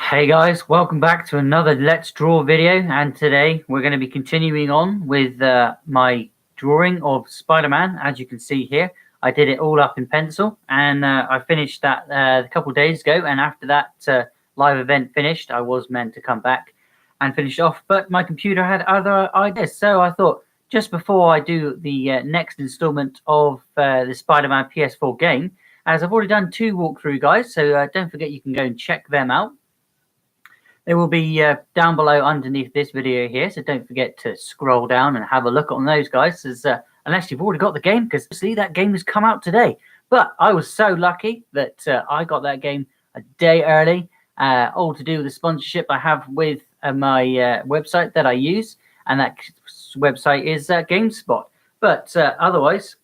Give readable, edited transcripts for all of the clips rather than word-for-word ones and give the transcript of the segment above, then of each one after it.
Hey guys, welcome back to another Let's Draw video, and today we're going to be continuing on with my drawing of Spider-Man. As you can see here, I did it all up in pencil, and I finished that a couple of days ago, and after that live event finished, I was meant to come back and finish off, but my computer had other ideas, so I thought just before I do the next installment of the Spider-Man PS4 game, as I've already done 2 walkthrough guys, so don't forget you can go and check them out. They will be down below underneath this video here, so don't forget to scroll down and have a look on those guys, as, unless you've already got the game, because see, that game has come out today. But I was so lucky that I got that game a day early, all to do with the sponsorship I have with my website that I use, and that website is GameSpot. But otherwise,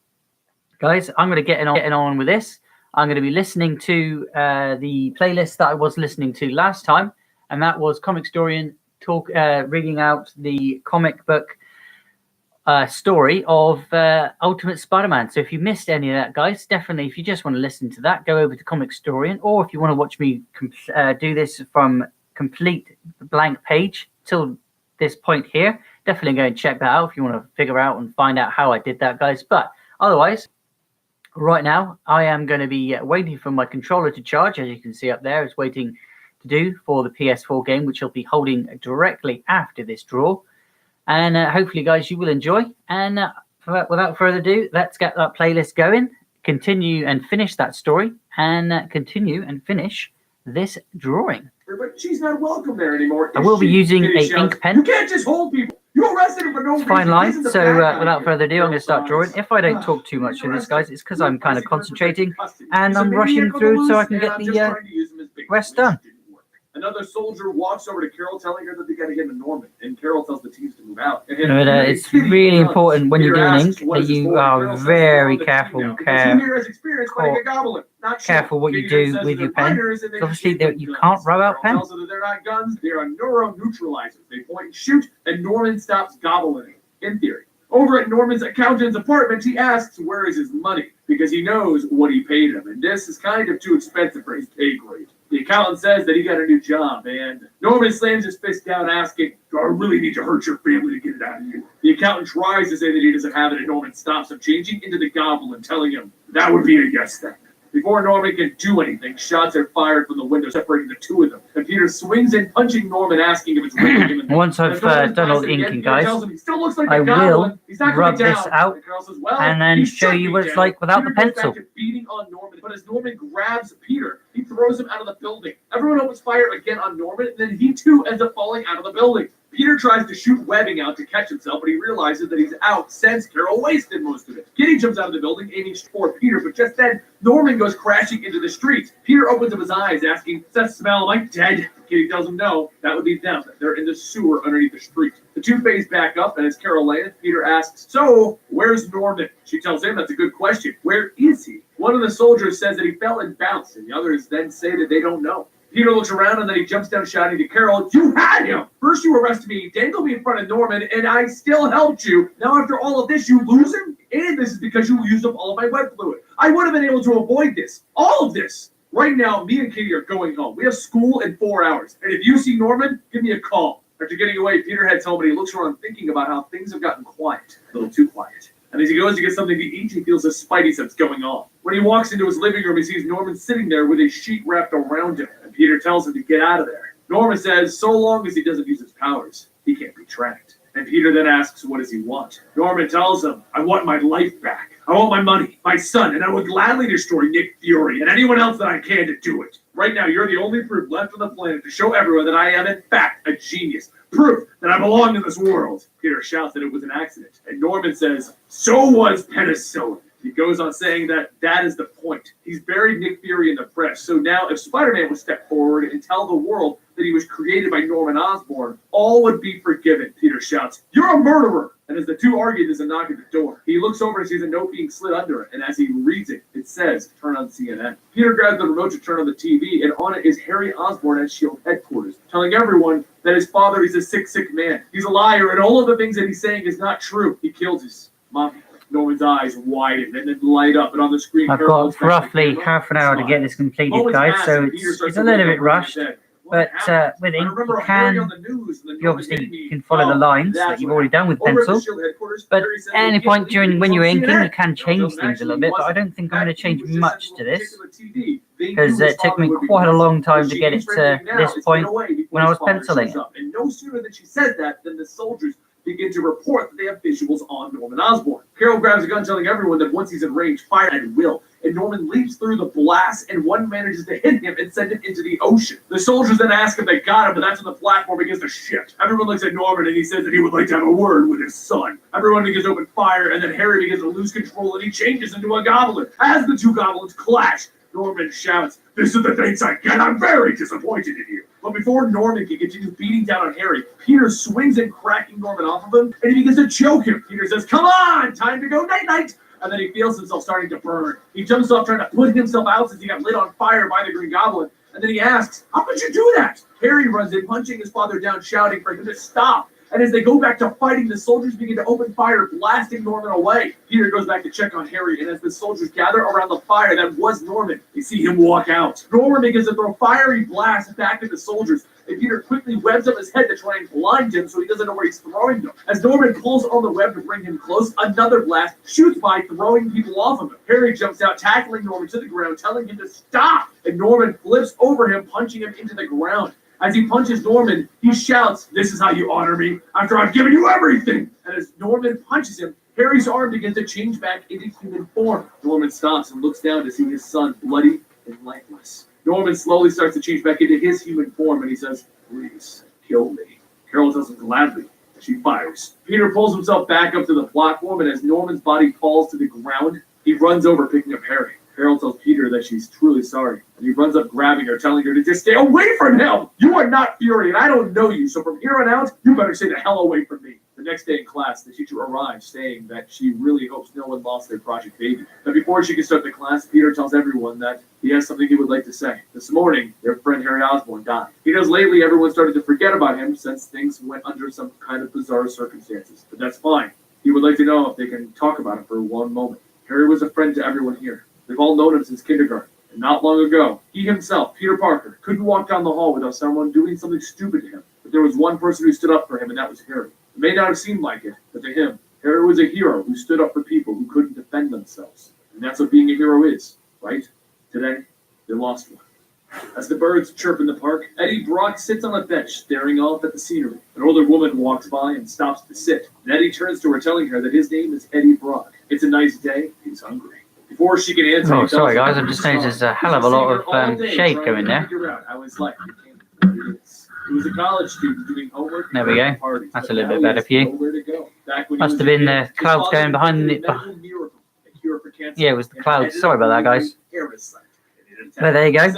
guys, I'm going to getting on with this. I'm going to be listening to the playlist that I was listening to last time, and that was Comic Storian reading out the comic book story of Ultimate Spider-Man. So if you missed any of that, guys, definitely, if you just want to listen to that, go over to Comic Storian, or if you want to watch me do this from complete blank page till this point here, definitely go and check that out if you want to figure out and find out how I did that, guys. But otherwise, right now, I am going to be waiting for my controller to charge. As you can see up there, it's waiting to do for the PS4 game, which I'll be holding directly after this draw. And hopefully, guys, you will enjoy. And without further ado, let's get that playlist going, continue and finish that story, and continue and finish this drawing. But she's not welcome there anymore. I will be using an ink pen. You can't just hold people. You arrested him for no reason. Fine line. So without further ado, I'm going to start drawing. If I don't talk too much through this, guys, it's because I'm kind of concentrating and I'm rushing through so I can get the rest done. Another soldier walks over to Carol, telling her that they got to get to Norman, and Carol tells the teams to move out. But it's really important when you're doing ink that you are very careful, careful what you do with your pen. Obviously, you can't rub out pen. Tells her that they're not guns; they are neuroneutralizers. They point and shoot, and Norman stops gobbling. In theory, over at Norman's accountant's apartment, he asks where is his money because he knows what he paid him, and this is kind of too expensive for his pay grade. The accountant says that he got a new job, and Norman slams his fist down, asking, do I really need to hurt your family to get it out of you? The accountant tries to say that he doesn't have it, and Norman stops him, changing into the Goblin, telling him that would be a yes then. Before Norman can do anything, shots are fired from the window, separating the two of them. And Peter swings in, punching Norman, asking if it's really him. Once I've done all the inking, guys, I will rub this out and then show you what it's like without the pencil. Beating on Norman, but as Norman grabs Peter, he throws him out of the building. Everyone opens fire again on Norman, and then he too ends up falling out of the building. Peter tries to shoot webbing out to catch himself, but he realizes that he's out since Carol wasted most of it. Kitty jumps out of the building, aiming for Peter, but just then, Norman goes crashing into the street. Peter opens up his eyes, asking, does that smell like dead? Kitty tells him no, that would be them. They're in the sewer underneath the street. The two phase back up, and as Carol lands, Peter asks, so, where's Norman? She tells him that's a good question. Where is he? One of the soldiers says that he fell and bounced, and the others then say that they don't know. Peter looks around and then he jumps down shouting to Carol, you had him! First you arrested me, dangled me in front of Norman, and I still helped you. Now after all of this, you lose him? And this is because you used up all of my wet fluid. I would have been able to avoid this. All of this. Right now, me and Katie are going home. We have school in 4 hours. And if you see Norman, give me a call. After getting away, Peter heads home and he looks around thinking about how things have gotten quiet. A little too quiet. And as he goes to get something to eat, he feels a spidey sense going on. When he walks into his living room, he sees Norman sitting there with a sheet wrapped around him. And Peter tells him to get out of there. Norman says, so long as he doesn't use his powers, he can't be tracked. And Peter then asks, what does he want? Norman tells him, I want my life back. I want my money, my son, and I would gladly destroy Nick Fury and anyone else that I can to do it. Right now, you're the only proof left on the planet to show everyone that I am, in fact, a genius. Proof that I belong in this world. Peter shouts that it was an accident. And Norman says, so was penicillin. He goes on saying that that is the point. He's buried Nick Fury in the press. So now if Spider-Man would step forward and tell the world that he was created by Norman Osborn, all would be forgiven. Peter shouts, you're a murderer! And as the two argue, there's a knock at the door. He looks over and sees a note being slid under it, and as he reads it, it says, turn on CNN. Peter grabs the remote to turn on the TV, and on it is Harry Osborn at S.H.I.E.L.D. headquarters, telling everyone that his father is a sick, sick man. He's a liar, and all of the things that he's saying is not true. He killed his mommy. Norman's eyes widen and then light up, and on the screen... I've got roughly half an hour to get this completed, guys, so it's a little bit rushed. But with ink, you can, you obviously can follow the lines that you've already done with pencil. But at any point during when you're inking, you can change things a little bit. But I don't think I'm going to change much to this, because it took me quite a long time to get it to this point when I was penciling it. And no sooner than she said that than the soldiers begin to report that they have visuals on Norman Osborn. Carol grabs a gun, telling everyone that once he's in range, fire at will. And Norman leaps through the blast, and one manages to hit him and send him into the ocean. The soldiers then ask if they got him, but that's when the platform begins to shift. Everyone looks at Norman, and he says that he would like to have a word with his son. Everyone begins to open fire, and then Harry begins to lose control, and he changes into a goblin. As the two goblins clash, Norman shouts, "This is the thanks I get. I'm very disappointed in you." But before Norman can continue beating down on Harry, Peter swings and cracking Norman off of him, and he begins to choke him. Peter says, "Come on, time to go night-night." And then he feels himself starting to burn. He jumps off trying to put himself out since he got lit on fire by the Green Goblin. And then he asks, "How could you do that?" Harry runs in, punching his father down, shouting for him to stop. And as they go back to fighting, the soldiers begin to open fire, blasting Norman away. Peter goes back to check on Harry, and as the soldiers gather around the fire that was Norman, they see him walk out. Norman begins to throw fiery blasts back at the soldiers, and Peter quickly webs up his head to try and blind him so he doesn't know where he's throwing them. As Norman pulls on the web to bring him close, another blast shoots by, throwing people off of him. Harry jumps out, tackling Norman to the ground, telling him to stop, and Norman flips over him, punching him into the ground. As he punches Norman, he shouts, "This is how you honor me, after I've given you everything!" And as Norman punches him, Harry's arm begins to change back into human form. Norman stops and looks down to see his son bloody and lifeless. Norman slowly starts to change back into his human form, and he says, "Please, kill me." Carol tells him gladly. She fires. Peter pulls himself back up to the platform, and as Norman's body falls to the ground, he runs over, picking up Harry. Carol tells Peter that she's truly sorry, and he runs up grabbing her, telling her to just stay away from him! You are not Fury, and I don't know you, so from here on out, you better stay the hell away from me. The next day in class, the teacher arrives, saying that she really hopes no one lost their project baby. But before she can start the class, Peter tells everyone that he has something he would like to say. This morning, their friend Harry Osborn died. He knows lately everyone started to forget about him since things went under some kind of bizarre circumstances. But that's fine. He would like to know if they can talk about him for one moment. Harry was a friend to everyone here. They've all known him since kindergarten. And not long ago, he himself, Peter Parker, couldn't walk down the hall without someone doing something stupid to him. But there was one person who stood up for him, and that was Harry. It may not have seemed like it, but to him, Harry was a hero who stood up for people who couldn't defend themselves. And that's what being a hero is, right? Today, they lost one. As the birds chirp in the park, Eddie Brock sits on a bench staring off at the scenery. An older woman walks by and stops to sit. And Eddie turns to her, telling her that his name is Eddie Brock. It's a nice day. He's hungry. Before she can answer, oh, sorry guys, I've just noticed there's a hell of a lot of shade going there. He was a college student doing homework. There we go. That's a little bit better for you. Must have been the clouds going behind it. Yeah, it was the clouds. Sorry about that, guys. But there you go.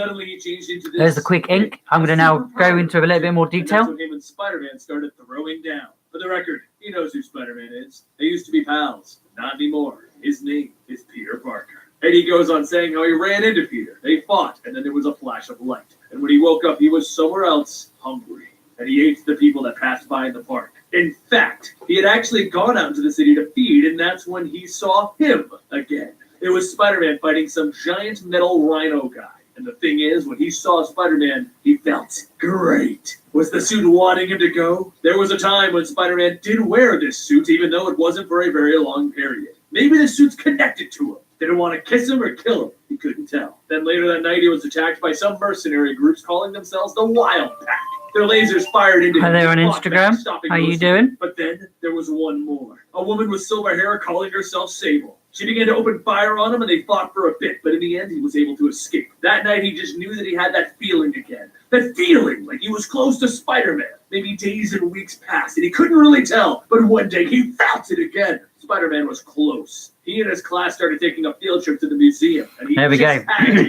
There's the quick ink. I'm going to now go into a little bit more detail. When Spider-Man started throwing down. For the record, he knows who Spider-Man is. They used to be pals. Not anymore. His name is Peter Parker. Eddie goes on saying how he ran into Peter. They fought, and then there was a flash of light. And when he woke up, he was somewhere else, hungry. And he ate the people that passed by in the park. In fact, he had actually gone out into the city to feed, and that's when he saw him again. It was Spider-Man fighting some giant metal rhino guy. And the thing is, when he saw Spider-Man, he felt great. Was the suit wanting him to go? There was a time when Spider-Man did wear this suit, even though it wasn't for a very long period. Maybe the suit's connected to him. Didn't want to kiss him or kill him. He couldn't tell. Then later that night, he was attacked by some mercenary groups calling themselves the Wild Pack. Their lasers fired into him. Hi there on Instagram. How you doing? But then there was one more. A woman with silver hair calling herself Sable. She began to open fire on him, and they fought for a bit, but in the end, he was able to escape. That night, he just knew that he had that feeling again. That feeling like he was close to Spider-Man. Maybe days and weeks passed, and he couldn't really tell, but one day he felt it again. Spider-Man was close. He and his class started taking a field trip to the museum. And there we go.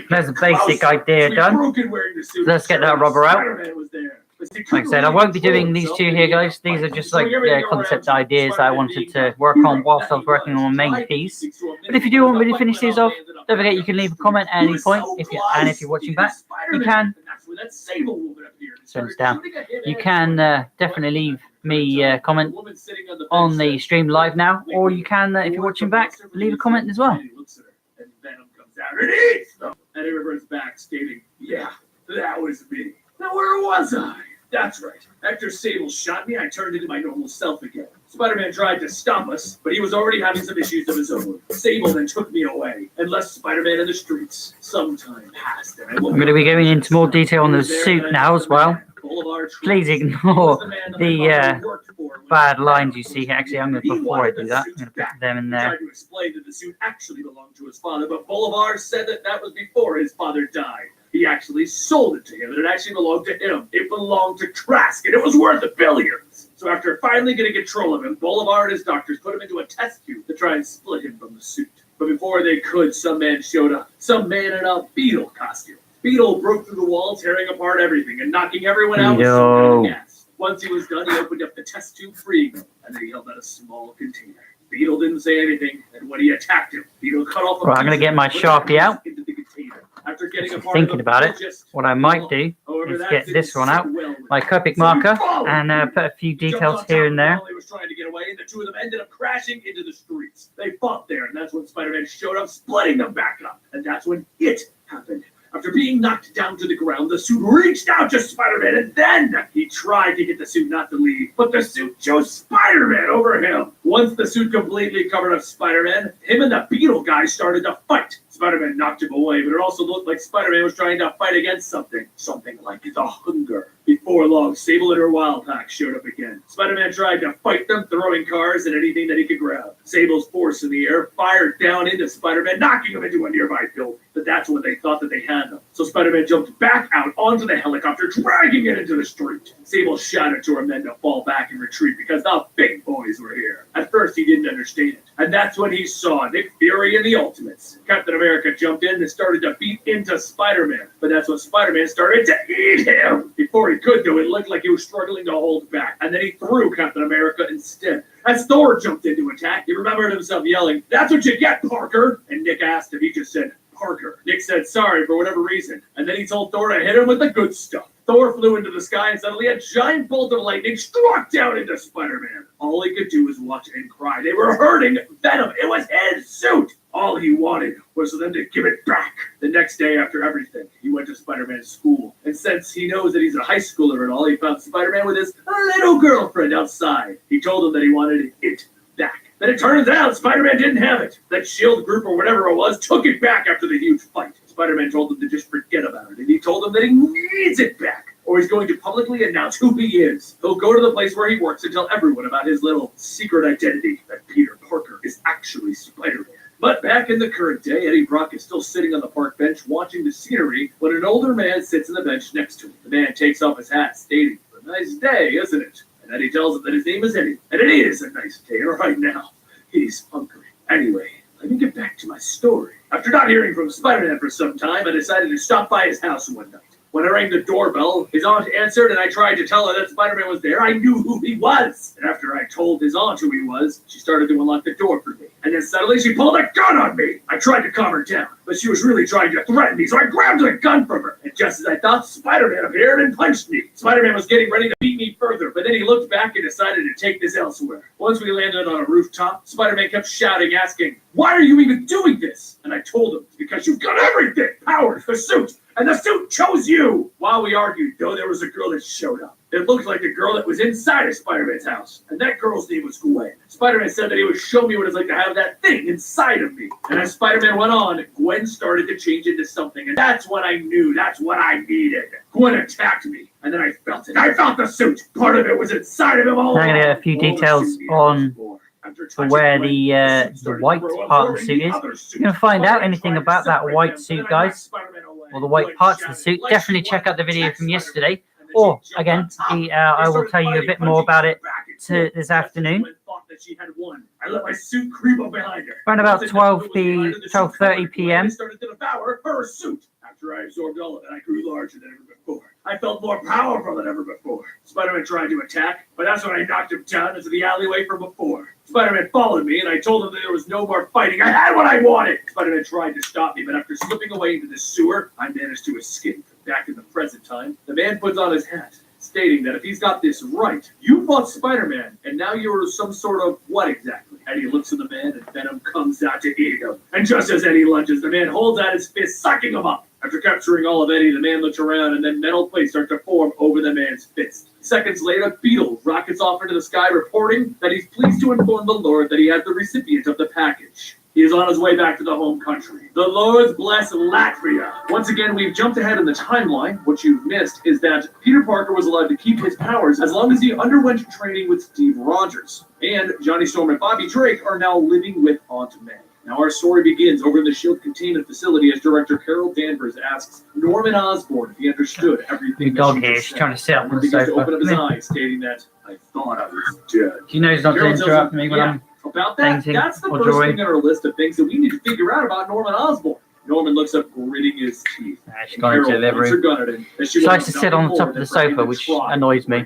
There's a basic idea done. Let's get that rubber out. Like I said, I won't be doing these two here, guys. These are just like concept ideas that I wanted to work on whilst I was working on my main piece. But if you do want me to finish these off, don't forget you can leave a comment at any point. If you're watching back, you can. Turns down. You can definitely leave me a comment on the stream live now, or you can, if you're watching back, leave a comment as well. And everyone's back stating, "Yeah, that was me." Now where After Sable shot me, I turned into my normal self again. Spider-Man tried to stop us, but he was already having some issues of his own. Sable then took me away and left Spider-Man in the streets. Some time passed, and I'm going to be going into more detail on the suit now as well. Please ignore the bad lines you see. Actually, I'm going to, before I do that, I'm going to put them in there. He tried to explain that the suit actually belonged to his father, but Boulevard said that that was before his father died. He actually sold it to him, and it actually belonged to him. It belonged to Trask, and it was worth billions. So after finally getting control of him, Boulevard and his doctors put him into a test tube to try and split him from the suit. But before they could, some man showed up. Some man in a Beetle costume. Beetle broke through the wall, tearing apart everything and knocking everyone out with some gas. Once he was done, he opened up the test tube, freeing him, and then he held out a small container. Beetle didn't say anything, and when he attacked him, Beetle cut off a I'm going to get my Sharpie out. Into the container. After getting a Thinking about it, what I might do is get this one out, my Copic marker, and put a few details here and there. He was trying to get away, and the two of them ended up crashing into the streets. They fought there, and that's when Spider-Man showed up, splitting them back up. And that's when it happened. After being knocked down to the ground, the suit reached out to Spider-Man, and then he tried to get the suit not to leave, but the suit chose Spider-Man over him. Once the suit completely covered up Spider-Man, him and the Beetle guy started to fight. Spider-Man knocked him away, but it also looked like Spider-Man was trying to fight against something like the hunger. Before long, Sable and her Wild Pack showed up again. Spider-Man tried to fight them, throwing cars and anything that he could grab. Sable's force in the air fired down into Spider-Man, knocking him into a nearby building. But that's when they thought that they had him. So Spider-Man jumped back out onto the helicopter, dragging it into the street. Sable shouted to him then to fall back and retreat because the big boys were here. At first, he didn't understand it. And that's when he saw Nick Fury and the Ultimates. Captain America jumped in and started to beat into Spider-Man. But that's when Spider-Man started to eat him. Before he could, though, it looked like he was struggling to hold back. And then he threw Captain America instead. As Thor jumped in to attack, he remembered himself yelling, "That's what you get, Parker!" And Nick asked if he just said, "Parker." Nick said sorry for whatever reason. And then he told Thor to hit him with the good stuff. Thor flew into the sky and suddenly a giant bolt of lightning struck down into Spider-Man. All he could do was watch and cry. They were hurting Venom. It was his suit. All he wanted was for them to give it back. The next day after everything, he went to Spider-Man's school. And since he knows that he's a high schooler and all, he found Spider-Man with his little girlfriend outside. He told him that he wanted it back. Then it turns out Spider-Man didn't have it. That S.H.I.E.L.D. group or whatever it was took it back after the huge fight. Spider-Man told him to just forget about it, and he told him that he needs it back, or he's going to publicly announce who he is. He'll go to the place where he works and tell everyone about his little secret identity, that Peter Parker is actually Spider-Man. But back in the current day, Eddie Brock is still sitting on the park bench watching the scenery when an older man sits on the bench next to him. The man takes off his hat, stating, "A nice day, isn't it?" And Eddie tells him that his name is Eddie, and it is a nice day right now. He's hungry. Anyway, let me get back to my story. After not hearing from Spider-Man for some time, I decided to stop by his house one night. When I rang the doorbell, his aunt answered, and I tried to tell her that Spider-Man was there. I knew who he was. And after I told his aunt who he was, she started to unlock the door for me. And then suddenly she pulled a gun on me. I tried to calm her down, but she was really trying to threaten me, so I grabbed the gun from her. And just as I thought, Spider-Man appeared and punched me. Spider-Man was getting ready to beat me further, but then he looked back and decided to take this elsewhere. Once we landed on a rooftop, Spider-Man kept shouting, asking, "Why are you even doing this?" And I told him, "Because you've got everything. Powers, the suit, and the suit chose you." While we argued, though, there was a girl that showed up. It looked like the girl that was inside of Spider-Man's house, and that girl's name was Gwen. Spider-Man said that he would show me what it's like to have that thing inside of me. And as Spider-Man went on, Gwen started to change into something, and that's when I knew that's what I needed. Gwen attacked me, and then I felt it. I felt the suit. Part of it was inside of him all I'm going to get a few details on where the white part of the suit is. You're going to find out anything about that white suit, guys, or the white parts of the suit. Definitely check out the video from yesterday. Or, again, I will tell you a bit more about it this afternoon. I let my suit creep up behind her. Around about 12:30 p.m. I started to devour her suit. After I absorbed all of it, I grew larger than ever before. I felt more powerful than ever before. Spider-Man tried to attack, but that's when I knocked him down into the alleyway from before. Spider-Man followed me, and I told him that there was no more fighting. I had what I wanted! Spider-Man tried to stop me, but after slipping away into the sewer, I managed to escape. Back in the present time, the man puts on his hat, stating that if he's got this right, you fought Spider-Man, and now you're some sort of what exactly? Eddie looks at the man, and Venom comes out to eat him. And just as Eddie lunges, the man holds out his fist, sucking him up. After capturing all of Eddie, the man looks around and then metal plates start to form over the man's fist. Seconds later, Beetle rockets off into the sky reporting that he's pleased to inform the Lord that he has the recipient of the package. He is on his way back to the home country. The Lords bless Latvia. Once again, we've jumped ahead in the timeline. What you've missed is that Peter Parker was allowed to keep his powers as long as he underwent training with Steve Rogers. And Johnny Storm and Bobby Drake are now living with Aunt May. Now our story begins over in the SHIELD containment facility as director Carol Danvers asks Norman Osborn if he understood everything that she just said. Trying to sit up on the Begins sofa. to open up his eyes, stating that, I thought I was dead. She knows not to Carol tells interrupt him, me when I'm about that, painting that's the or first drawing. thing on our list of things that we need to figure out about Norman Osborn. Norman looks up, gritting his teeth. She's gone into the living room. She likes to sit on the top of the sofa, which annoys me.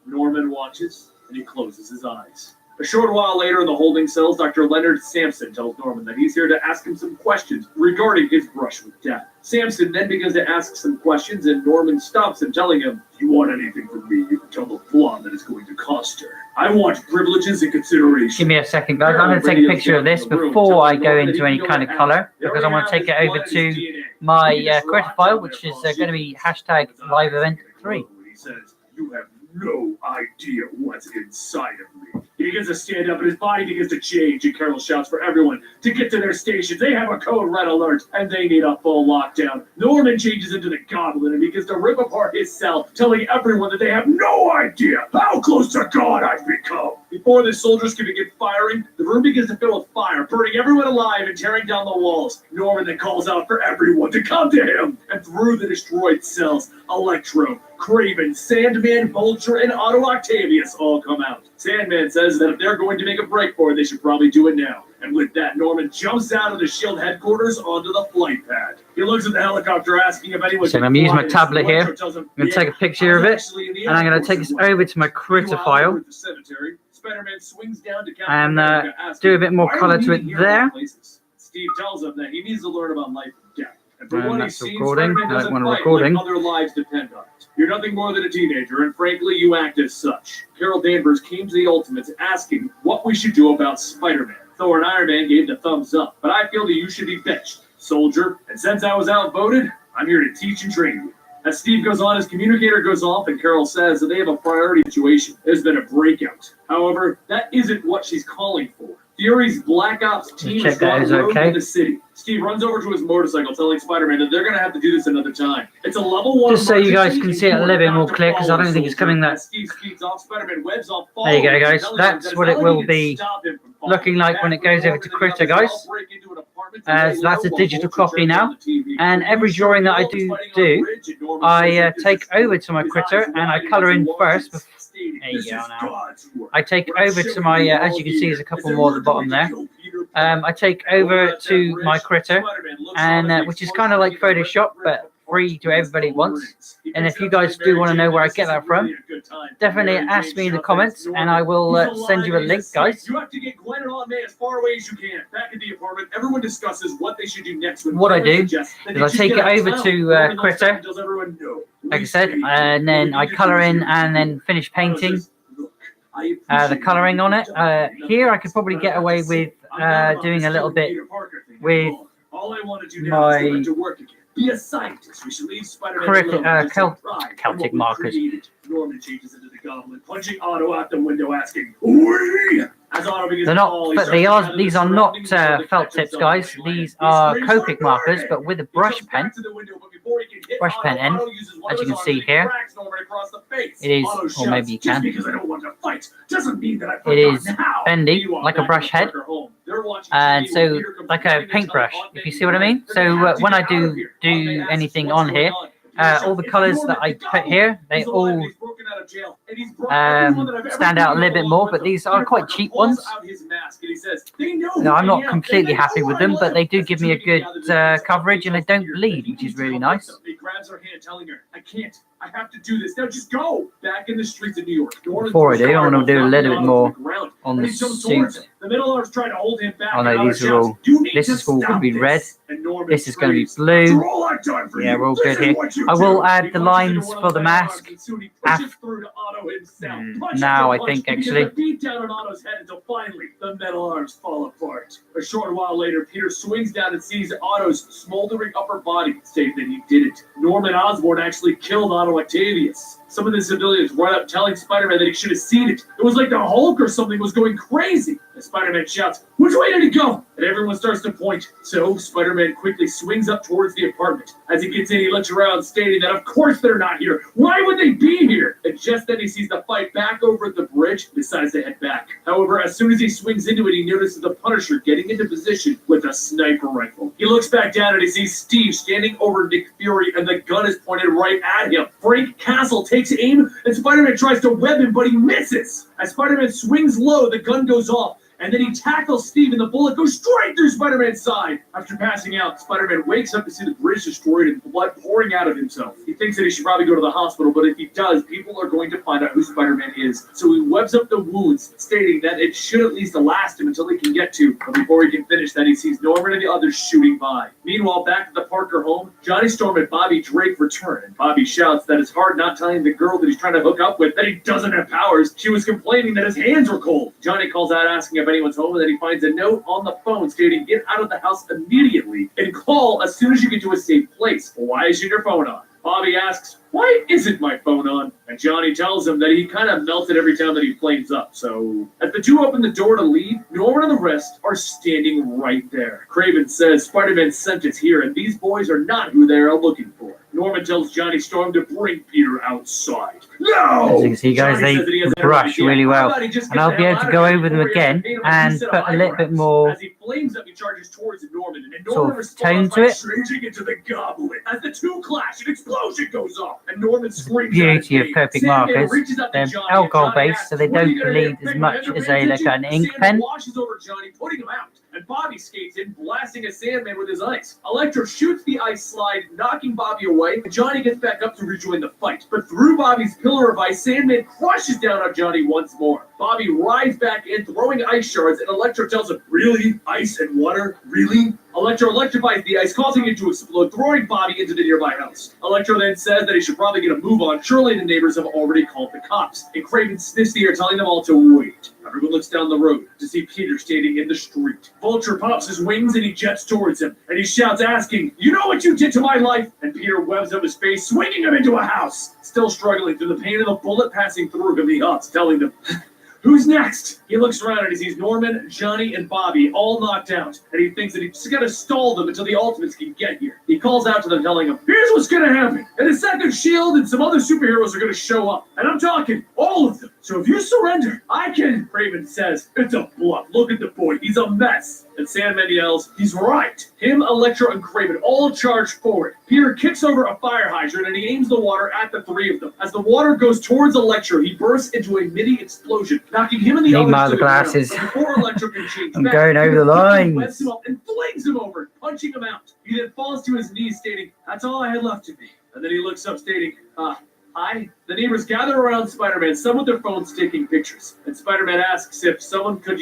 Norman watches, and he closes his eyes. A short while later in the holding cells, Dr. Leonard Sampson tells Norman that he's here to ask him some questions regarding his brush with death. Sampson then begins to ask some questions, and Norman stops him, telling him, if you want anything from me, you can tell the blonde that it's going to cost her. I want privileges and consideration. Give me a second, guys. I'm going to take a picture of this before I go into any kind of color, because I want to take it over to my creative file, which is going to be hashtag live event 3. He says, you have no idea what's inside of me. He begins to stand up and his body begins to change, and Carol shouts for everyone to get to their stations. They have a code red alert and they need a full lockdown. Norman changes into the Goblin and begins to rip apart his cell, telling everyone that they have no idea how close to God I've become. Before the soldiers can begin firing, the room begins to fill with fire, burning everyone alive and tearing down the walls. Norman then calls out for everyone to come to him, and through the destroyed cells, Electro, Kraven, Sandman, Vulture, and Otto Octavius all come out. Sandman says that if they're going to make a break for it, they should probably do it now. And with that, Norman jumps out of the SHIELD headquarters onto the flight pad. He looks at the helicopter, asking if anyone So I'm going to use my tablet here. I'm going to take a picture of it, and I'm going to take this over to my critter file. Spider-Man swings down to And do a bit more color to it there. Steve tells him that he needs to learn about life and death. And from And what that's he's seen, recording. Spider-Man I doesn't don't want fight recording. like other lives depend on it. You're nothing more than a teenager, and frankly, you act as such. Carol Danvers came to the Ultimates asking what we should do about Spider-Man. Thor and Iron Man gave the thumbs up, but I feel that you should be fetched, soldier. And since I was outvoted, I'm here to teach and train you. As Steve goes on, his communicator goes off, and Carol says that they have a priority situation. There's been a breakout. However, that isn't what she's calling for. Fury's Black Ops team has gone rogue in the city. Steve runs over to his motorcycle, telling Spider-Man that they're going to have to do this another time. It's a level 1. Just so you guys can see it a little bit more clear, because I don't think it's coming that. Steve speeds off, Spider-Man webs off. There you go, guys. That's what it will be looking like when it goes over to Critter, guys. As that's a digital copy now. And every drawing that I do, I take over to my Critter and I color in first. There you go now. I take over to my, as you can see, there's a couple more at the bottom there. I take over to my Critter, and which is kind of like Photoshop, but free to everybody at once. And if you guys do want to know where I get that from, definitely ask me in the comments, and I will send you a link, guys. You have to get Glenn and Aunt May as far away as you can. Back at the apartment, everyone discusses what they should do next. What I do is I take it over to Critter, like I said, and then I color in and then finish painting the coloring on it. Here I could probably get away with doing a little bit with my be a scientist. We should leave Spider-Man Celtic markers. Norman changes into the Goblin, punching Otto out the window, asking, "Wee!" As Otto begins They're not, but they are. These are not felt tips, guys. These are Copic markers, but with a brush pen. Brush pen end, as you can see here. It is, or maybe you can. It is bendy, like a brush head, and so like a paintbrush, if you see what I mean. So when I do anything on here, all the colors that I put here, they all stand out a little bit more, but these are quite cheap ones. No, I'm not completely happy with them, but they do give me a good coverage, and they don't bleed, which is really nice. He grabs her hand, telling her, I can't. I have to do this. Now just go. Back in the streets of New York. Before I do, I want to do a little bit more on the suit. The middle arms trying to hold him back. Oh no, these are all. This is all going to be red. This is going to be blue. Yeah, we're all good here. I will add the lines for the mask Otto himself. Now I think actually. Beat down on Otto's head until finally the metal arms fall apart. A short while later, Peter swings down and sees Otto's smoldering upper body, saying that he did it. Norman Osborn actually killed Otto Octavius. Some of the civilians run up telling Spider-Man that he should have seen it. It was like the Hulk or something was going crazy. And Spider-Man shouts, "Which way did he go?" And everyone starts to point. So Spider-Man quickly swings up towards the apartment. As he gets in, he looks around, stating that of course they're not here. Why would they be here? And just then he sees the fight back over at the bridge and decides to head back. However, as soon as he swings into it, he notices the Punisher getting into position with a sniper rifle. He looks back down and he sees Steve standing over Nick Fury, and the gun is pointed right at him. Frank Castle takes aim, and Spider-Man tries to web him, but he misses. As Spider-Man swings low, the gun goes off, and then he tackles Steve, and the bullet goes straight through Spider-Man's side. After passing out, Spider-Man wakes up to see the bridge destroyed and blood pouring out of himself. He thinks that he should probably go to the hospital, but if he does, people are going to find out who Spider-Man is. So he webs up the wounds, stating that it should at least last him until he can get to. But before he can finish that, he sees Norman and the others shooting by. Meanwhile, back at the Parker home, Johnny Storm and Bobby Drake return, and Bobby shouts that it's hard not telling the girl that he's trying to hook up with that he doesn't have powers. She was complaining that his hands were cold. Johnny calls out asking if anyone's home, and then he finds a note on the phone stating, "Get out of the house immediately and call as soon as you get to a safe place." Well, why isn't your phone on? Bobby asks, "Why isn't my phone on?" And Johnny tells him that he kind of melted every time that he flames up. So as the two open the door to leave, Norman and the rest are standing right there. Craven says Spider-Man sent us here, and these boys are not who they are looking for. Norman tells Johnny Storm to bring Peter outside. No! As you can see, guys, they brush really well. And I'll be able to go over them again and put a little bit more as he flames up, he charges towards Norman, and sort Norman of responds tone to by it. changing into the Goblin. As the two clash, an explosion goes off, and Norman screams. Beauty of Perfect markers. They're alcohol based, so they don't bleed as much as an ink pen. Washes over Johnny, putting him out. And Bobby skates in, blasting a Sandman with his ice. Electro shoots the ice slide, knocking Bobby away, and Johnny gets back up to rejoin the fight. But through Bobby's pillar of ice, Sandman crushes down on Johnny once more. Bobby rides back in, throwing ice shards, and Electro tells him, "Really? Ice and water? Really?" Electro electrifies the ice, causing it to explode, throwing Bobby into the nearby house. Electro then says that he should probably get a move on. Surely the neighbors have already called the cops. And Craven sniffs the air, telling them all to wait. Everyone looks down the road to see Peter standing in the street. Vulture pops his wings and he jets towards him. And he shouts, asking, "You know what you did to my life?" And Peter webs up his face, swinging him into a house. Still struggling through the pain of the bullet passing through him, he huffs, telling them, "Who's next?" He looks around and he sees Norman, Johnny, and Bobby all knocked out, and he thinks that he's just got to stall them until the Ultimates can get here. He calls out to them, telling them, "Here's what's going to happen. In a second, S.H.I.E.L.D. and some other superheroes are going to show up, and I'm talking all of them. So if you surrender, I can." Craven says, "It's a bluff. Look at the boy. He's a mess." And Sandman yells, "He's right." Him, Electro, and Craven all charge forward. Peter kicks over a fire hydrant and he aims the water at the three of them. As the water goes towards Electro, he bursts into a mini explosion, knocking him and the others to the glasses. ground. Before Electro can change I'm back, going over the He lines. webs him up and flings him over, punching him out. He then falls to his knees, stating, "That's all I had left of me." And then he looks up, stating, "Hi." The neighbors gather around Spider-Man, some with their phones taking pictures. And Spider-Man asks if someone could,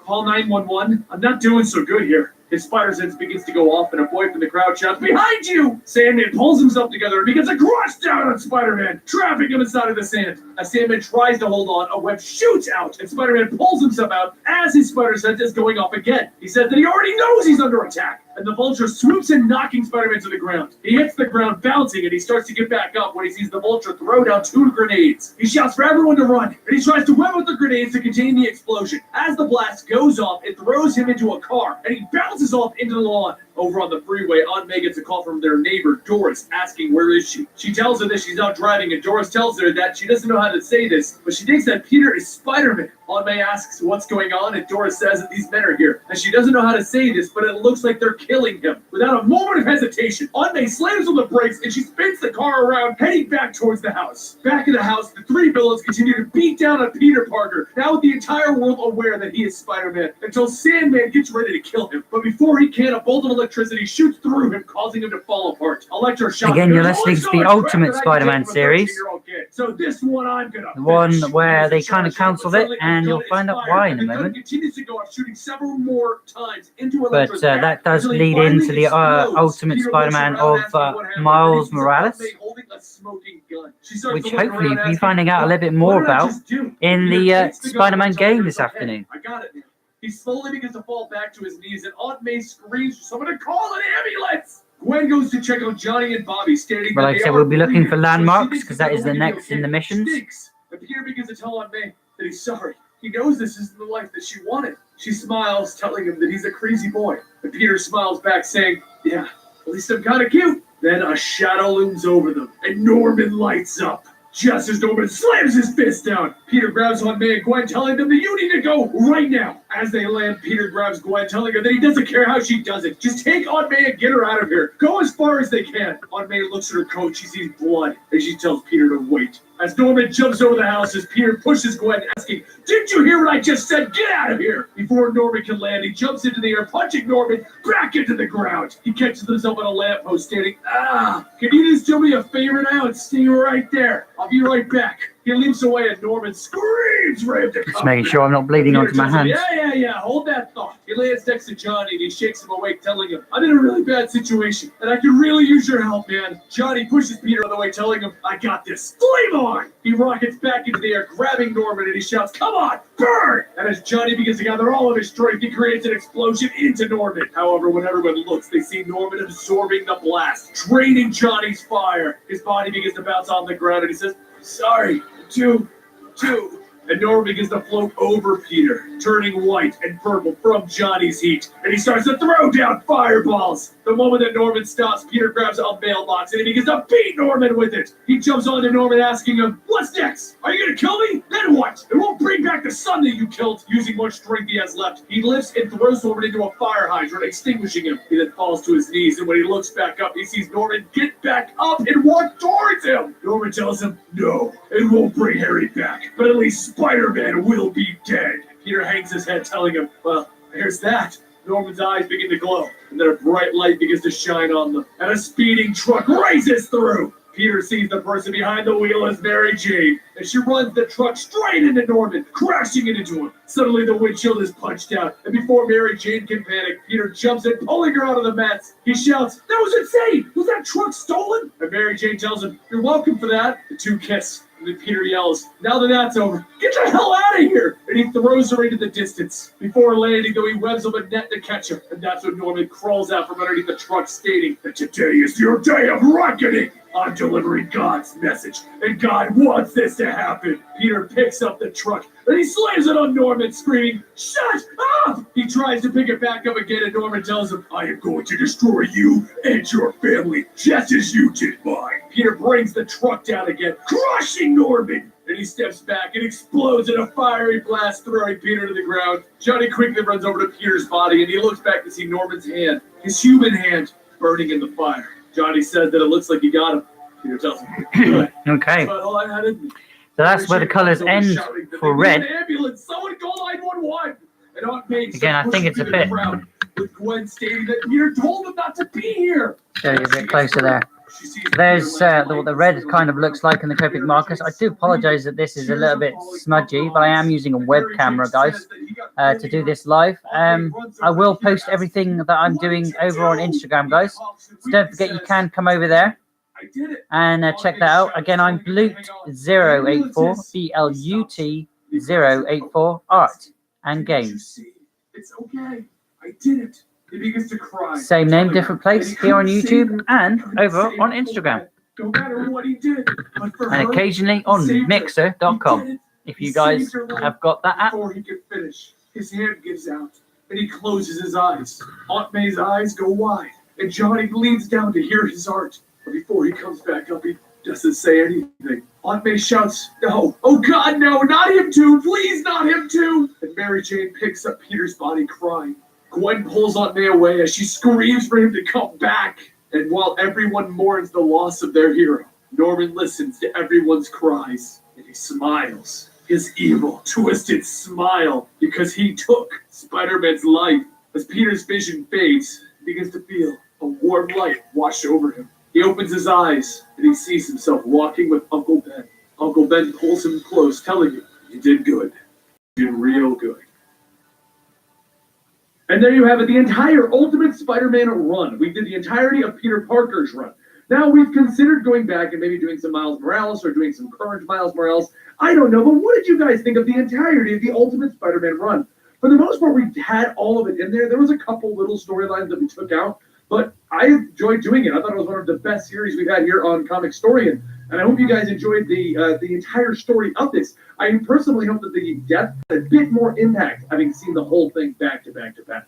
call 911. "I'm not doing so good here." His spider sense begins to go off, and a boy from the crowd shouts, "Behind you!" Sandman pulls himself together and begins to crush down on Spider-Man, trapping him inside of the sand. As Sandman tries to hold on, a web shoots out, and Spider-Man pulls himself out as his spider sense is going off again. He says that he already knows he's under attack, and the Vulture swoops in, knocking Spider-Man to the ground. He hits the ground, bouncing, and he starts to get back up when he sees the Vulture throw down 2 grenades. He shouts for everyone to run, and he tries to web up the grenades to contain the explosion. As the blast goes off, it throws him into a car, and he bounces off into the lawn. Over on the freeway, Aunt May gets a call from their neighbor, Doris, asking where is she. She tells her that she's out driving, and Doris tells her that she doesn't know how to say this, but she thinks that Peter is Spider-Man. Aunt May asks what's going on, and Doris says that these men are here. And she doesn't know how to say this, but it looks like they're killing him. Without a moment of hesitation, Aunt May slams on the brakes, and she spins the car around, heading back towards the house. Back in the house, the 3 villains continue to beat down on Peter Parker, now with the entire world aware that he is Spider-Man, until Sandman gets ready to kill him. But before he can, a bolt of electricity shoots through him, causing him to fall apart. Electro shot. Again, you're listening to the Ultimate Spider-Man series. So this one I'm gonna The one finish. where they He's in kind of charge, cancelled but it, suddenly and the you'll gun find is out fired, why in and a the gun moment. continues to go off, shooting several more times into But Electra's back, that does until he lead finally into the explodes. Ultimate Peter looks Spider-Man around of asking what happened, Miles and he sees Morales, Aunt May holding a smoking gun. She starts which to look hopefully around, we'll be asking, finding out a little bit "What more did I about just do?" in Peter the takes the gun Spider-Man away, telling game her this it's okay. afternoon. I got it now. He slowly begins to fall back to his knees, and Aunt May screams for someone to call an ambulance. Gwen goes to check on Johnny and Bobby, stating But that like I they said, are we'll be looking bleeding, for so she landmarks thinks because they're that is the going to be next in the okay. missions. Stinks. And Peter begins to tell Aunt May that he's sorry. He knows this isn't the life that she wanted. She smiles, telling him that he's a crazy boy. And Peter smiles back, saying, "Yeah, at least I'm kind of cute." Then a shadow looms over them, and Norman lights up. Just as Norman slams his fist down, Peter grabs Aunt May and Gwen, telling them that you need to go right now. As they land, Peter grabs Gwen, telling her that he doesn't care how she does it. Just take Aunt May and get her out of here. Go as far as they can. Aunt May looks at her coat. She sees blood, and she tells Peter to wait. As Norman jumps over the house, as Peter pushes Gwen, asking, "Didn't you hear what I just said? Get out of here!" Before Norman can land, he jumps into the air, punching Norman back into the ground. He catches himself on a lamppost, stating, "Can you just do me a favor now and stay right there? I'll be right back." He leaps away, and Norman screams for him to come Just making back. sure I'm not bleeding onto my hands. Yeah, hold that thought. He lands next to Johnny, and he shakes him awake, telling him, "I'm in a really bad situation, and I can really use your help, man." Johnny pushes Peter out of the way, telling him, "I got this. Flame on!" He rockets back into the air, grabbing Norman, and he shouts, "Come on, burn!" And as Johnny begins to gather all of his strength, he creates an explosion into Norman. However, when everyone looks, they see Norman absorbing the blast, draining Johnny's fire. His body begins to bounce on the ground, and he says, "Sorry, two. And Norman begins to float over Peter, turning white and purple from Johnny's heat. And he starts to throw down fireballs. The moment that Norman stops, Peter grabs a mailbox and he begins to beat Norman with it. He jumps onto Norman, asking him, "What's next? Are you going to kill me? Then what? It won't bring back the son that you killed." Using what strength he has left, he lifts and throws Norman into a fire hydrant, extinguishing him. He then falls to his knees, and when he looks back up, he sees Norman get back up and walk towards him. Norman tells him, "No, it won't bring Harry back, but at least Spider-Man will be dead." Peter hangs his head, telling him, "Well, there's that." Norman's eyes begin to glow, and then a bright light begins to shine on them, and a speeding truck races through. Peter sees the person behind the wheel as Mary Jane, and she runs the truck straight into Norman, crashing it into him. Suddenly, the windshield is punched out, and before Mary Jane can panic, Peter jumps in, pulling her out of the mats. He shouts, "That was insane! Was that truck stolen?" And Mary Jane tells him, "You're welcome for that." The two kiss. And then Peter yells, "Now that that's over, get the hell out of here!" And he throws her into the distance. Before landing, though, he webs up a net to catch her. And that's when Norman crawls out from underneath the truck, stating that today is your day of reckoning. I'm delivering God's message, and God wants this to happen. Peter picks up the truck, and he slams it on Norman, screaming, "Shut up!" He tries to pick it back up again, and Norman tells him, "I am going to destroy you and your family, just as you did mine." Peter brings the truck down again, crushing Norman. Then he steps back and explodes in a fiery blast, throwing Peter to the ground. Johnny quickly runs over to Peter's body, and he looks back to see Norman's hand, his human hand, burning in the fire. Johnny says that it looks like he got him. Peter tells him, "Good." Okay. But all I had in me. So that's where the colours end for red. Ambulance, someone call 911. And Aunt May Again, I think it's a bit. with Gwen stating that Peter told him not to be here. Show you a bit closer there. There's what the red kind of looks like in the Copic markers. I do apologise that this is a little bit smudgy, but I am using a web camera, guys, to do this live. I will post everything that I'm doing over on Instagram, guys. So don't forget you can come over there and check that out. Again, I'm Blut084, BLUT 084 Art and Games. It's okay. I did it. He begins to cry. Same name, different place here on YouTube and over on Instagram. No matter what he did, but for and occasionally on Mixer.com. If you guys have got that app. Before he can finish, his hand gives out and he closes his eyes. Aunt May's eyes go wide and Johnny leans down to hear his heart. But before he comes back up, he doesn't say anything. Aunt May shouts, "No! Oh God, no! Not him too! Please, not him too!" And Mary Jane picks up Peter's body, crying. Gwen pulls Aunt May away as she screams for him to come back. And while everyone mourns the loss of their hero, Norman listens to everyone's cries and he smiles. His evil, twisted smile, because he took Spider-Man's life. As Peter's vision fades, he begins to feel a warm light wash over him. He opens his eyes and he sees himself walking with Uncle Ben. Uncle Ben pulls him close, telling him, "You did good. You did real good." And there you have it, the entire Ultimate Spider-Man run. We did the entirety of Peter Parker's run. Now, we've considered going back and maybe doing some Miles Morales or doing some current Miles Morales. I don't know, but what did you guys think of the entirety of the Ultimate Spider-Man run? For the most part, we had all of it in there. There was a couple little storylines that we took out, but I enjoyed doing it. I thought it was one of the best series we've had here on Comic Storian, and I hope you guys enjoyed the entire story of this. I personally hope that the depth had a bit more impact, having seen the whole thing back to back to back.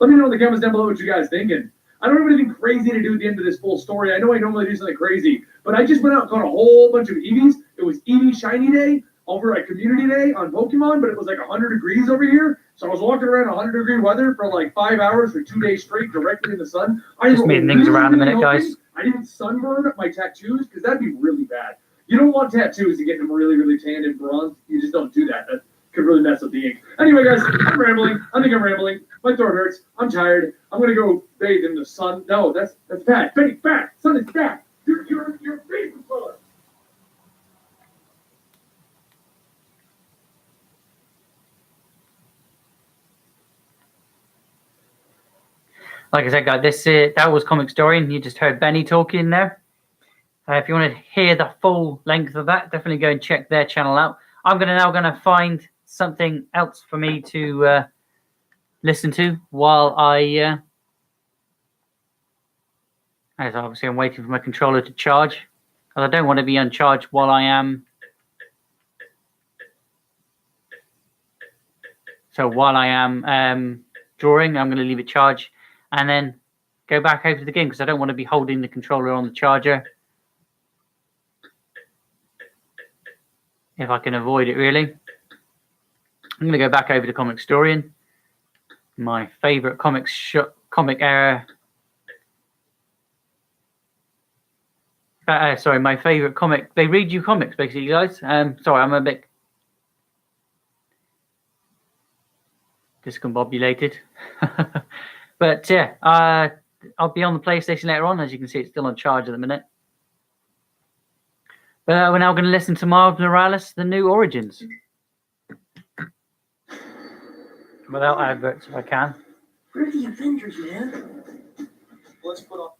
Let me know in the comments down below what you guys think. And I don't have anything crazy to do at the end of this full story. I know I normally do something crazy, but I just went out and caught a whole bunch of Eevees. It was Eevee Shiny Day over at Community Day on Pokemon, but it was like 100 degrees over here. So I was walking around 100-degree weather for like 5 hours for 2 days straight directly in the sun. Just moving things around a minute, guys. I didn't sunburn my tattoos because that'd be really bad. You don't want tattoos to get them really, really tanned and bronzed. You just don't do that. That could really mess up the ink. Anyway, guys, I'm rambling. I think I'm rambling. My throat hurts. I'm tired. I'm gonna go bathe in the sun. No, that's bad. Benny, bad. Sun is bad. You're bathing color. Like I said, guys, that was Comic Storian. You just heard Benny talking there. If you want to hear the full length of that, definitely go and check their channel out. I'm now gonna find something else for me to listen to while as obviously I'm waiting for my controller to charge, because I don't want to be uncharged while I am. So while I am drawing, I'm going to leave it charged and then go back over to the game, because I don't want to be holding the controller on the charger. If I can avoid it, really. I'm going to go back over to Comic Storian, my favorite comic era. Sorry, my favorite comic. They read you comics, basically, guys. Sorry, I'm a bit discombobulated. But yeah, I'll be on the PlayStation later on. As you can see, it's still on charge at the minute. But we're now going to listen to Miles Morales, The New Origins. Without adverts, if I can. Where are the Avengers, man? Let's put on.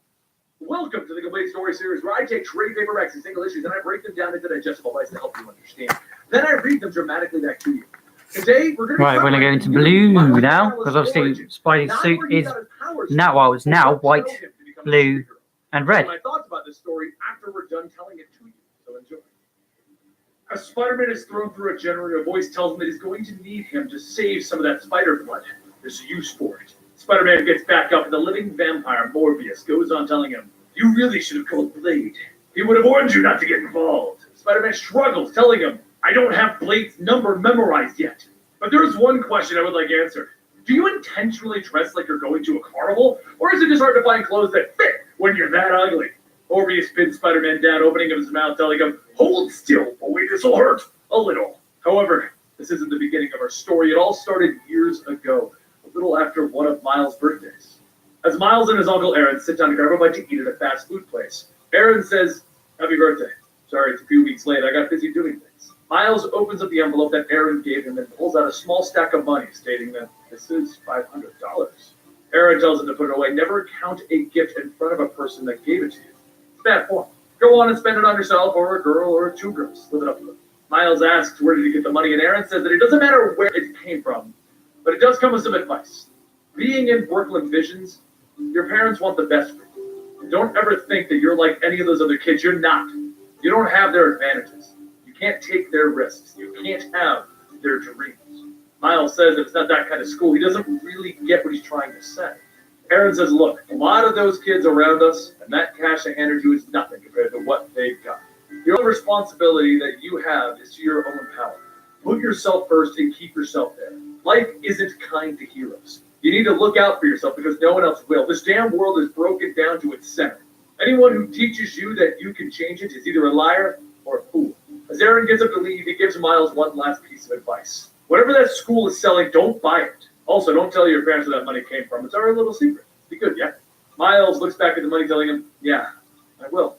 Welcome to the Complete Story Series, where I take trade paperbacks and single issues and I break them down into digestible bites to help you understand. Then I read them dramatically back to you. Today, we're going to we're going to go into blue now, because obviously Spidey's suit is now, well, it's now white, blue, and red. My thoughts about this story after we're done telling it to you. So enjoy. As Spider-Man is thrown through a generator, a voice tells him that he's going to need him to save some of that spider blood. There's a use for it. Spider-Man gets back up, and the living vampire, Morbius, goes on telling him, "You really should have called Blade. He would have warned you not to get involved." Spider-Man struggles, telling him, "I don't have Blade's number memorized yet. But there's one question I would like answered. Do you intentionally dress like you're going to a carnival? Or is it just hard to find clothes that fit when you're that ugly?" Morbius pins Spider-Man down, opening up his mouth, telling him, "Hold still, boy, this'll hurt a little." However, this isn't the beginning of our story. It all started years ago, a little after one of Miles' birthdays. As Miles and his uncle Aaron sit down to grab a bite to eat at a fast food place, Aaron says, "Happy birthday. Sorry, it's a few weeks late. I got busy doing things." Miles opens up the envelope that Aaron gave him and pulls out a small stack of money, stating that this is $500. Aaron tells him to put it away. Never count a gift in front of a person that gave it to you. It's bad form. Go on and spend it on yourself or a girl or two girls. Live it up to them. Miles asks where did he get the money, and Aaron says that it doesn't matter where it came from, but it does come with some advice. Being in Brooklyn Visions, your parents want the best for you. Don't ever think that you're like any of those other kids. You're not. You don't have their advantages. You can't take their risks. You can't have their dreams. Miles says that it's not that kind of school. He doesn't really get what he's trying to say. Aaron says, look, a lot of those kids around us, and that cash I handed you is nothing compared to what they've got. The only responsibility that you have is to your own power. Put yourself first and keep yourself there. Life isn't kind to heroes. You need to look out for yourself because no one else will. This damn world is broken down to its center. Anyone who teaches you that you can change it is either a liar or a fool. As Aaron gets up to leave, he gives Miles one last piece of advice. Whatever that school is selling, don't buy it. Also, don't tell your parents where that money came from. It's our little secret. Be good, yeah? Miles looks back at the money, telling him, yeah, I will.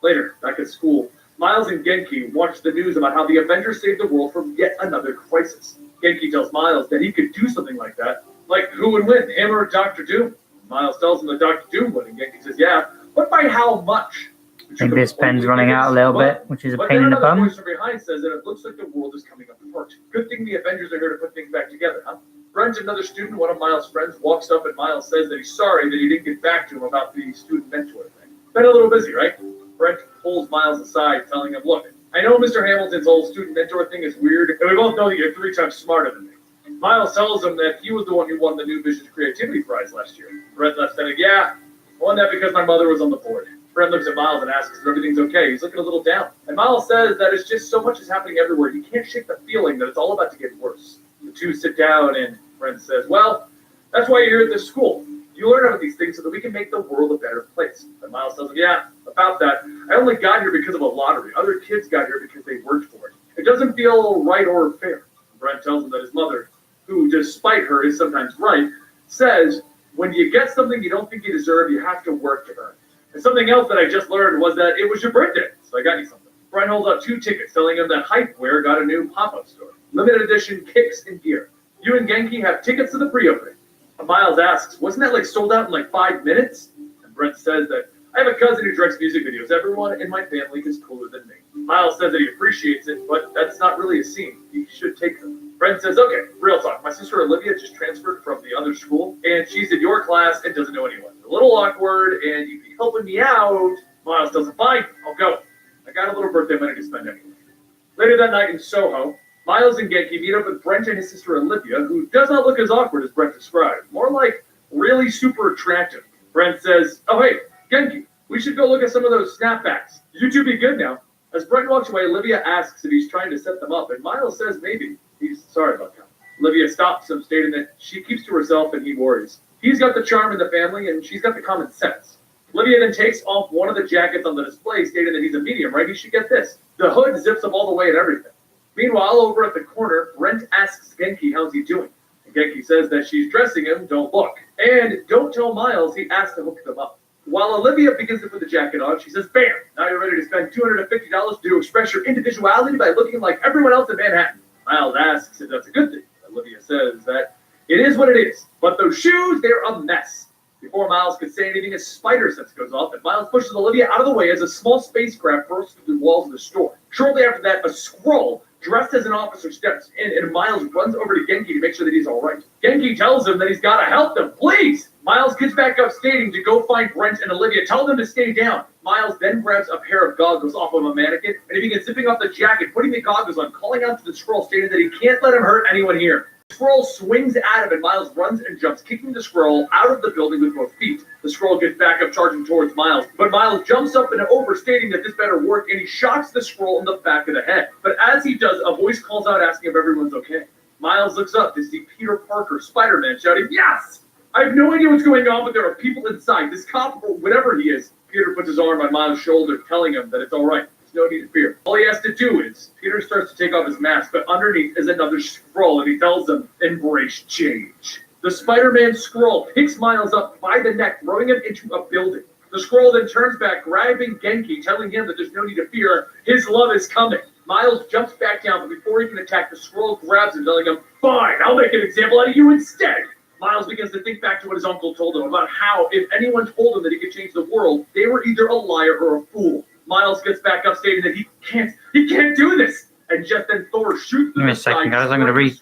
Later, back at school, Miles and Genki watch the news about how the Avengers saved the world from yet another crisis. Genki tells Miles that he could do something like that. Like, who would win, him or Dr. Doom? Miles tells him that Dr. Doom would, and Genki says, yeah, but by how much? I think this pen's running out a little bit, which is a pain in the bum. But then another voice from behind says that it looks like the world is coming apart. Good thing the Avengers are here to put things back together, huh? Brent, another student, one of Miles' friends, walks up and Miles says that he's sorry that he didn't get back to him about the student mentor thing. Been a little busy, right? Brent pulls Miles aside, telling him, look, I know Mr. Hamilton's whole student mentor thing is weird, and we both know that you're 3 times smarter than me. Miles tells him that he was the one who won the New Visions Creativity Prize last year. Brent left saying, yeah, I won that because my mother was on the board. Brent looks at Miles and asks if everything's okay. He's looking a little down. And Miles says that it's just so much is happening everywhere. He can't shake the feeling that it's all about to get worse. The two sit down and Brent says, well, that's why you're here at this school. You learn about these things so that we can make the world a better place. And Miles tells him, yeah, about that. I only got here because of a lottery. Other kids got here because they worked for it. It doesn't feel right or fair. Brent tells him that his mother, who despite her is sometimes right, says, when you get something you don't think you deserve, you have to work to earn it. And something else that I just learned was that it was your birthday, so I got you something. Brent holds out 2 tickets, telling him that Hypeware got a new pop-up store. Limited edition kicks and gear. You and Genki have tickets to the pre-opening. Miles asks, wasn't that like sold out in like 5 minutes? And Brent says that, I have a cousin who directs music videos. Everyone in my family is cooler than me. Miles says that he appreciates it, but that's not really a scene. He should take them. Brent says, okay, real talk. My sister Olivia just transferred from the other school, and she's in your class and doesn't know anyone. A little awkward, and you'd be helping me out. Miles tells him, fine, I'll go. I got a little birthday money to spend anyway. Later that night in Soho, Miles and Genki meet up with Brent and his sister Olivia, who does not look as awkward as Brent described. More like really super attractive. Brent says, oh hey, Genki, we should go look at some of those snapbacks. You two be good now. As Brent walks away, Olivia asks if he's trying to set them up, and Miles says maybe. He's sorry about that. Olivia stops him, stating that she keeps to herself and he worries. He's got the charm in the family, and she's got the common sense. Olivia then takes off one of the jackets on the display, stating that he's a medium, right? He should get this. The hood zips up all the way and everything. Meanwhile, over at the corner, Brent asks Genki how's he doing. And Genki says that she's dressing him, don't look. And don't tell Miles he asked to hook them up. While Olivia begins to put the jacket on, she says, bam, now you're ready to spend $250 to express your individuality by looking like everyone else in Manhattan. Miles asks if that's a good thing. Olivia says that it is what it is, but those shoes, they're a mess. Before Miles could say anything, a spider sense goes off, and Miles pushes Olivia out of the way as a small spacecraft bursts through the walls of the store. Shortly after that, a Skrull dressed as an officer steps in, and Miles runs over to Genki to make sure that he's all right. Genki tells him that he's got to help them, please! Miles gets back up stating to go find Brent and Olivia, tell them to stay down. Miles then grabs a pair of goggles off of a mannequin, and he begins zipping off the jacket, putting the goggles on, calling out to the Skrull, stating that he can't let him hurt anyone here. The Skrull swings at him, and Miles runs and jumps, kicking the Skrull out of the building with both feet. The Skrull gets back up, charging towards Miles, but Miles jumps up and over, stating that this better work, and he shocks the Skrull in the back of the head. But as he does, a voice calls out asking if everyone's okay. Miles looks up to see Peter Parker, Spider-Man, shouting, yes! I have no idea what's going on, but there are people inside. This cop, or whatever he is. Peter puts his arm on Miles' shoulder, telling him that it's all right. There's no need to fear. All he has to do is, Peter starts to take off his mask, but underneath is another Skrull, and he tells him, embrace change. The Spider-Man Skrull picks Miles up by the neck, throwing him into a building. The Skrull then turns back, grabbing Genki, telling him that there's no need to fear. His love is coming. Miles jumps back down, but before he can attack, the Skrull grabs him, telling him, fine, I'll make an example out of you instead. Miles begins to think back to what his uncle told him about how, if anyone told him that he could change the world, they were either a liar or a fool. Miles gets back up, stating that he can't do this. And just then Thor shoots through Give me a second, guys. I'm going to read.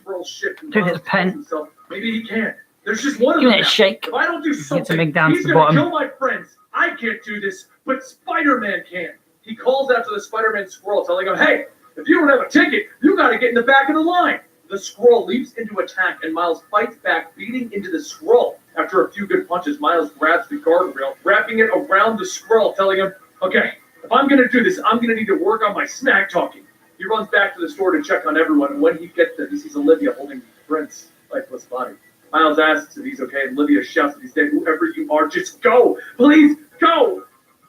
Take his pen. Maybe he can. There's just one of Give them. it a shake. If I don't do something, big down he's to the going to bottom. kill my friends. I can't do this, but Spider-Man can. He calls out to the Spider-Man Skrull, telling him, hey, if you don't have a ticket, you got to get in the back of the line. The Skrull leaps into attack, and Miles fights back, beating into the Skrull. After a few good punches, Miles grabs the guardrail, wrapping it around the Skrull, telling him, okay, if I'm going to do this, I'm going to need to work on my smack talking. He runs back to the store to check on everyone, and when he gets there, he sees Olivia holding Brent's lifeless body. Miles asks if he's okay, and Olivia shouts that he's dead. Whoever you are, just go! Please, go!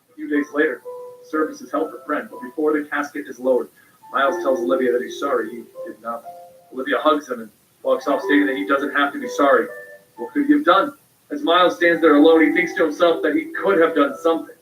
A few days later, service is held for Brent, but before the casket is lowered, Miles tells Olivia that he's sorry he did nothing. Olivia hugs him and walks off, stating that he doesn't have to be sorry. What could he have done? As Miles stands there alone, he thinks to himself that he could have done something.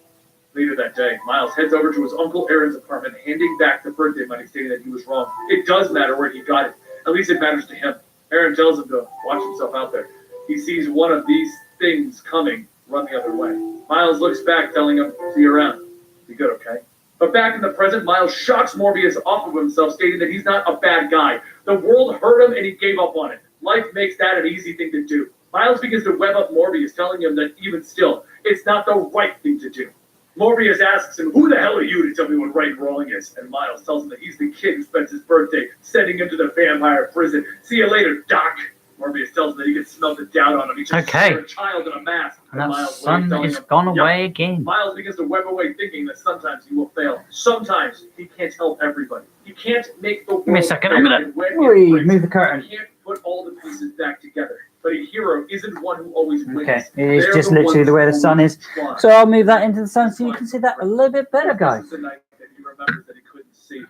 Later that day, Miles heads over to his Uncle Aaron's apartment, handing back the birthday money, stating that he was wrong. It does matter where he got it. At least it matters to him. Aaron tells him to watch himself out there. He sees one of these things coming, run the other way. Miles looks back, telling him, see you around. Be good, okay? But back in the present, Miles shocks Morbius off of himself, stating that he's not a bad guy. The world hurt him and he gave up on it. Life makes that an easy thing to do. Miles begins to web up Morbius, telling him that even still, it's not the right thing to do. Morbius asks him, who the hell are you to tell me what right and wrong is? And Miles tells him that he's the kid who spends his birthday sending him to the vampire prison. See you later, Doc. Morbius tells him that he can smell the doubt on him. He's just a child in a mask. And that sun is gone away again. Miles begins to web away, thinking that sometimes he will fail. Sometimes he can't help everybody. He can't make the world. Give me a second. I'm gonna move the curtain. He can't put all the pieces back together. But a hero isn't one who always wins. Okay, it is just literally the way the sun is. So I'll move that into the sun so you can see that a little bit better, guys. This is the night that he remembers that he couldn't see.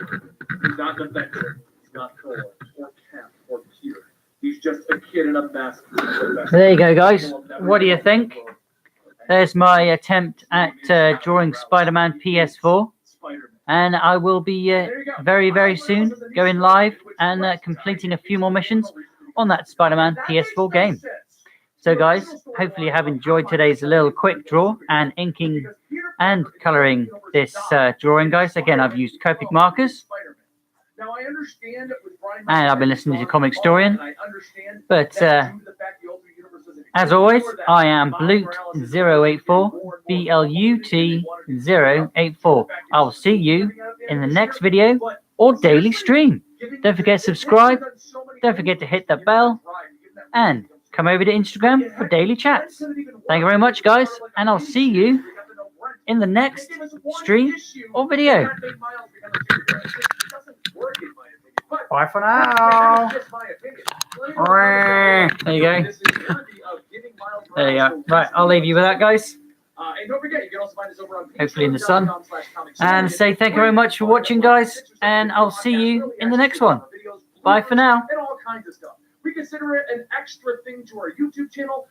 He's not an Avenger. He's not Thor or Cap or Peter. He's just a kid in a mask. There you go, guys. What do you think? There's my attempt at drawing Spider-Man PS4. And I will be very, very soon going live and completing a few more missions on that Spider-Man PS4 game. So guys, hopefully you have enjoyed today's little quick draw and inking and colouring this drawing, guys. Again, I've used Copic markers. And I've been listening to Comic Historian. But as always, I am Blut084, BLUT084. I'll see you in the next video or daily stream. Don't forget to subscribe. Don't forget to hit the bell. And come over to Instagram for daily chats. Thank you very much, guys. And I'll see you in the next stream or video. Bye for now. There you go. There you go. Right, I'll leave you with that, guys. And don't forget, you can also find us over on hopefully in the sun. And say thank you very much for watching, guys. And I'll see you in the next one. Bye for now. And all kinds of stuff. We consider it an extra thing to our YouTube channel.